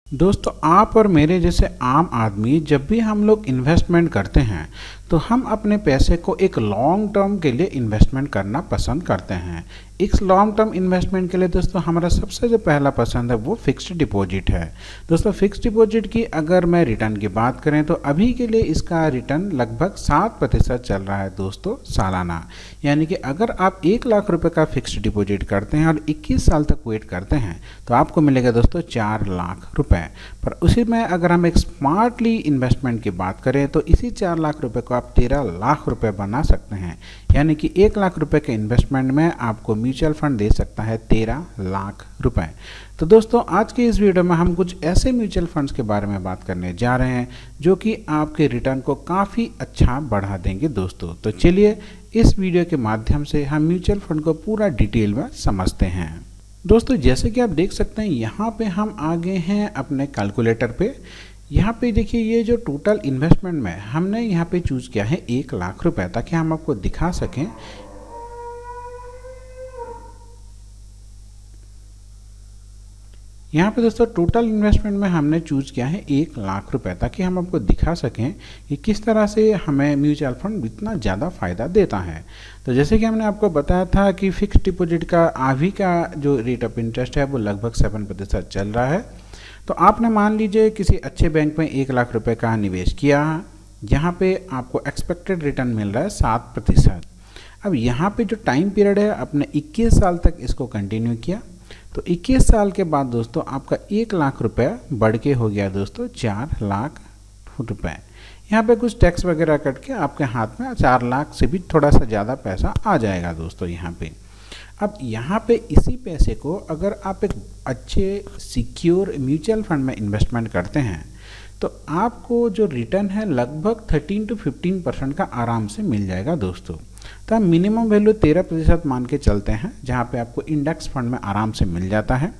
दोस्तों, आप और मेरे जैसे आम आदमी जब भी हम लोग इन्वेस्टमेंट करते हैं तो हम अपने पैसे को एक लॉन्ग टर्म के लिए इन्वेस्टमेंट करना पसंद करते हैं। इस लॉन्ग टर्म इन्वेस्टमेंट के लिए दोस्तों हमारा सबसे जो पहला पसंद है वो फिक्स्ड डिपॉजिट है। दोस्तों, फिक्स्ड डिपॉजिट की अगर मैं रिटर्न की बात करें तो अभी के लिए इसका रिटर्न लगभग 7% चल रहा है दोस्तों सालाना। यानी कि अगर आप 1 लाख रुपए का फिक्स्ड डिपॉजिट करते हैं और 21 साल तक वेट करते हैं तो आपको मिलेगा दोस्तों 4 लाख रुपए। पर उसी में अगर हम एक स्मार्टली इन्वेस्टमेंट की बात करें तो इसी 4 लाख रुपए को आप 13 लाख रुपए बना सकते हैं। यानी कि 1 लाख रुपए के इन्वेस्टमेंट में आपको म्यूचुअल फंड दे सकता है 13 लाख रुपए। तो दोस्तों, आज के इस वीडियो में हम कुछ ऐसे म्यूचुअल फंड्स के बारे में बात करने जा रहे हैं जो कि आपके रिटर्न को काफ़ी अच्छा बढ़ा देंगे दोस्तों। तो चलिए इस वीडियो के माध्यम से हम म्यूचुअल फंड को पूरा डिटेल में समझते हैं। दोस्तों, जैसे कि आप देख सकते हैं यहाँ पे हम आ गए हैं अपने कैलकुलेटर पे। यहाँ पे देखिए ये जो टोटल इन्वेस्टमेंट में हमने यहाँ पे चूज़ किया है 1 लाख रुपए, ताकि हम आपको दिखा सकें। यहाँ पे दोस्तों टोटल इन्वेस्टमेंट में हमने चूज किया है 1 लाख रुपए, ताकि हम आपको दिखा सकें कि किस तरह से हमें म्यूचुअल फंड इतना ज़्यादा फ़ायदा देता है। तो जैसे कि हमने आपको बताया था कि फिक्स डिपॉजिट का अभी का जो रेट ऑफ इंटरेस्ट है वो लगभग 7% चल रहा है। तो आपने मान लीजिए किसी अच्छे बैंक में 1 लाख रुपए का निवेश किया, जहाँ पे आपको एक्सपेक्टेड रिटर्न मिल रहा है 7%। अब यहाँ पे जो टाइम पीरियड है आपने 21 साल तक इसको कंटिन्यू किया, तो 21 साल के बाद दोस्तों आपका 1 लाख रुपए बढ़ के हो गया दोस्तों 4 लाख रुपए। यहाँ पे कुछ टैक्स वगैरह कट के आपके हाथ में 4 लाख से भी थोड़ा सा ज़्यादा पैसा आ जाएगा दोस्तों यहाँ पे। अब यहाँ पे इसी पैसे को अगर आप एक अच्छे सिक्योर म्यूचुअल फंड में इन्वेस्टमेंट करते हैं तो आपको जो रिटर्न है लगभग 13 to 15% का आराम से मिल जाएगा दोस्तों। तो हम मिनिमम वैल्यू 13% मान के चलते हैं, जहाँ पे आपको इंडेक्स फंड में आराम से मिल जाता है।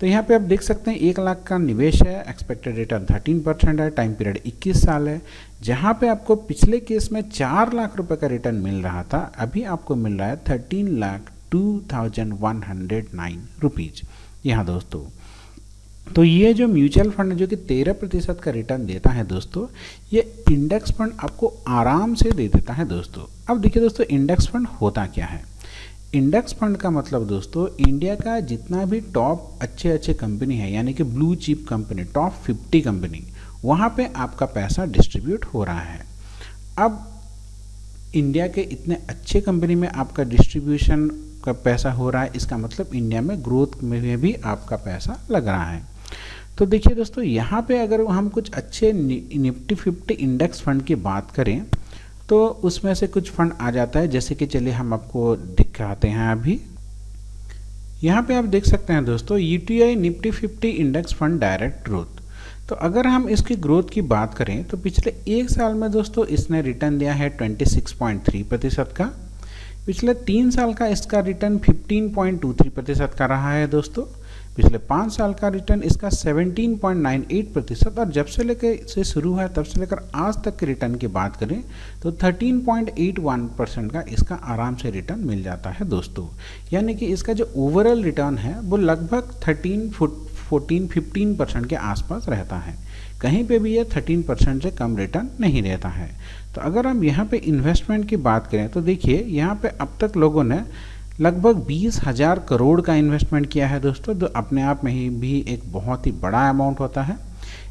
तो यहाँ पे आप देख सकते हैं 1 लाख का निवेश है, एक्सपेक्टेड रिटर्न 13% है, टाइम पीरियड 21 साल है। जहाँ पे आपको पिछले केस में 4 लाख रुपए का रिटर्न मिल रहा था, अभी आपको मिल रहा है 13,02,109 रुपीज़ यहाँ दोस्तों। तो ये जो म्यूचुअल फंड जो कि 13% का रिटर्न देता है दोस्तों, ये इंडेक्स फंड आपको आराम से दे देता है दोस्तों। अब देखिए दोस्तों, इंडेक्स फंड होता क्या है। इंडेक्स फंड का मतलब दोस्तों इंडिया का जितना भी टॉप अच्छे कंपनी है, यानी कि blue chip company, top 50 company, वहाँ पे आपका पैसा डिस्ट्रीब्यूट हो रहा है। अब इंडिया के इतने अच्छे कंपनी में आपका डिस्ट्रीब्यूशन का पैसा हो रहा है, इसका मतलब इंडिया में ग्रोथ में भी आपका पैसा लग रहा है। तो देखिए दोस्तों, यहाँ पे अगर हम कुछ अच्छे निफ्टी 50 इंडेक्स फंड की बात करें तो उसमें से कुछ फंड आ जाता है, जैसे कि चलिए हम आपको दिखाते हैं। अभी यहाँ पे आप देख सकते हैं दोस्तों UTI Nifty 50 index fund direct growth. तो अगर हम इसकी ग्रोथ की बात करें तो पिछले 1 साल में दोस्तों इसने रिटर्न दिया है 26.3% का। पिछले 3 साल का इसका रिटर्न 15.23% का रहा है दोस्तों। पिछले 5 साल का रिटर्न इसका 17.98%, और जब से लेकर इसे शुरू है तब से लेकर आज तक के रिटर्न की बात करें तो 13.81% का इसका आराम से रिटर्न मिल जाता है दोस्तों। यानी कि इसका जो ओवरऑल रिटर्न है वो लगभग 14-15% के आसपास रहता है। कहीं पे भी ये 13% से कम रिटर्न नहीं रहता है। तो अगर हम यहाँ पे इन्वेस्टमेंट की बात करें तो देखिए यहाँ पे अब तक लोगों ने लगभग 20,000 करोड़ का इन्वेस्टमेंट किया है दोस्तों, जो अपने आप में ही भी एक बहुत ही बड़ा अमाउंट होता है।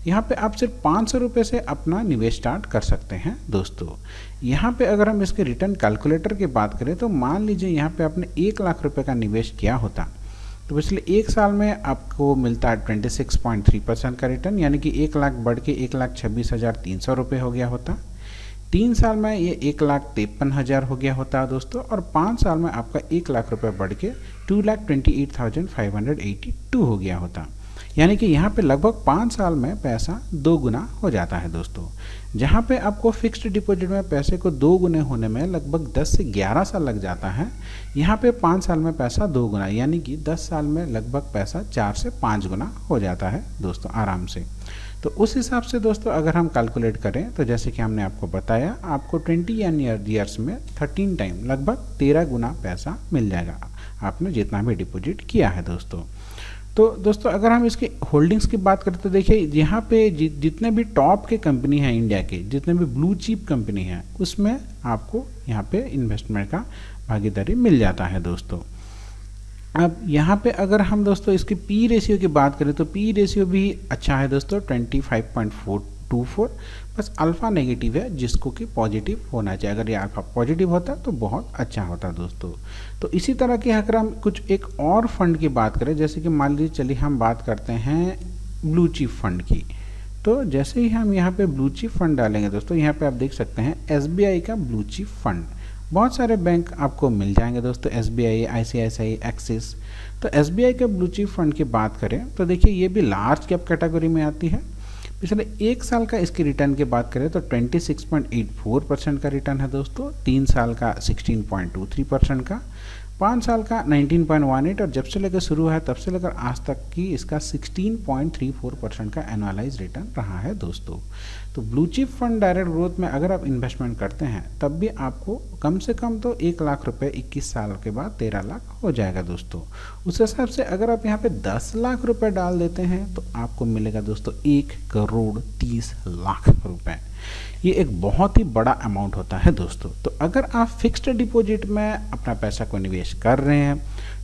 यहाँ पे आप सिर्फ 500 रुपये से अपना निवेश स्टार्ट कर सकते हैं दोस्तों। यहाँ पे अगर हम इसके रिटर्न कैलकुलेटर की बात करें तो मान लीजिए यहाँ पे आपने 1 लाख रुपये का निवेश किया होता तो पिछले 1 साल में आपको मिलता है 26.3% का रिटर्न, यानी कि 1 लाख बढ़ के 1,26,300 रुपये हो गया होता। 3 साल में ये 1,53,000 हो गया होता है दोस्तों, और 5 साल में आपका 1 लाख रुपये बढ़ के 2,28,582 हो गया होता। यानी कि यहाँ पे लगभग 5 साल में पैसा 2 गुना हो जाता है दोस्तों। जहाँ पे आपको फिक्स्ड डिपॉजिट में पैसे को 2 गुने होने में लगभग 10 से 11 साल लग जाता है, यहाँ पे 5 साल में पैसा 2 गुना, यानी कि 10 साल में लगभग पैसा 4 से 5 गुना हो जाता है दोस्तों आराम से। तो उस हिसाब से दोस्तों अगर हम कैलकुलेट करें तो जैसे कि हमने आपको बताया, आपको 20 ईयर्स में 13 टाइम लगभग 13 गुना पैसा मिल जाएगा आपने जितना भी डिपॉजिट किया है दोस्तों। तो दोस्तों अगर हम इसके होल्डिंग्स की बात करें तो देखिए यहाँ पे जितने भी टॉप के कंपनी हैं इंडिया के, जितने भी ब्लू चिप कंपनी हैं, उसमें आपको यहाँ पे इन्वेस्टमेंट का भागीदारी मिल जाता है दोस्तों। अब यहाँ पे अगर हम दोस्तों इसकी पी रेशियो की बात करें तो पी रेशियो भी अच्छा है दोस्तों 25.424, बस अल्फ़ा नेगेटिव है जिसको कि पॉजिटिव होना चाहिए। अगर ये अल्फ़ा पॉजिटिव होता तो बहुत अच्छा होता दोस्तों। तो इसी तरह की अगर हम कुछ एक और फंड की बात करें, जैसे कि मान लीजिए चलिए हम बात करते हैं ब्लू चिप फंड की। तो जैसे ही हम यहाँ पे ब्लू चिप फंड डालेंगे दोस्तों, यहाँ पे आप देख सकते हैं SBI का ब्लू चिप फंड, बहुत सारे बैंक आपको मिल जाएंगे दोस्तों, SBI, ICICI, एक्सिस। तो SBI के ब्लू चिप फंड की बात करें तो देखिए ये भी लार्ज कैप कैटेगरी में आती है। पिछले एक साल का इसकी रिटर्न की बात करें तो 26.84% का रिटर्न है दोस्तों, 3 साल का 16.23% का, 5 साल का 19.18, और जब से लेकर शुरू है तब से लेकर आज तक की इसका 16.34% का एनुअलाइज रिटर्न रहा है दोस्तों। तो blue chip fund direct growth में अगर आप इन्वेस्टमेंट करते हैं तब भी आपको कम से कम तो 1 लाख रुपए 21 साल के बाद 13 लाख हो जाएगा दोस्तों। उस हिसाब से अगर आप यहाँ पे 10 लाख रुपए डाल देते हैं तो आपको मिलेगा दोस्तों 1,30,00,000 रुपए। ये एक बहुत ही बड़ा अमाउंट होता है दोस्तों। तो अगर आप फिक्स्ड डिपॉजिट में अपना पैसा को निवेश कर रहे हैं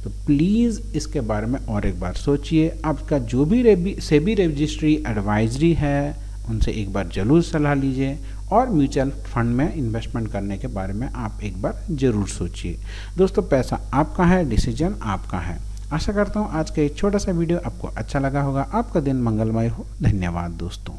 तो प्लीज़ इसके बारे में और एक बार सोचिए। आपका जो भी सेबी रजिस्ट्री एडवाइजरी है उनसे एक बार ज़रूर सलाह लीजिए, और म्यूचुअल फंड में इन्वेस्टमेंट करने के बारे में आप एक बार ज़रूर सोचिए दोस्तों। पैसा आपका है, डिसीजन आपका है। आशा करता हूँ आज का एक छोटा सा वीडियो आपको अच्छा लगा होगा। आपका दिन मंगलमय हो। धन्यवाद दोस्तों।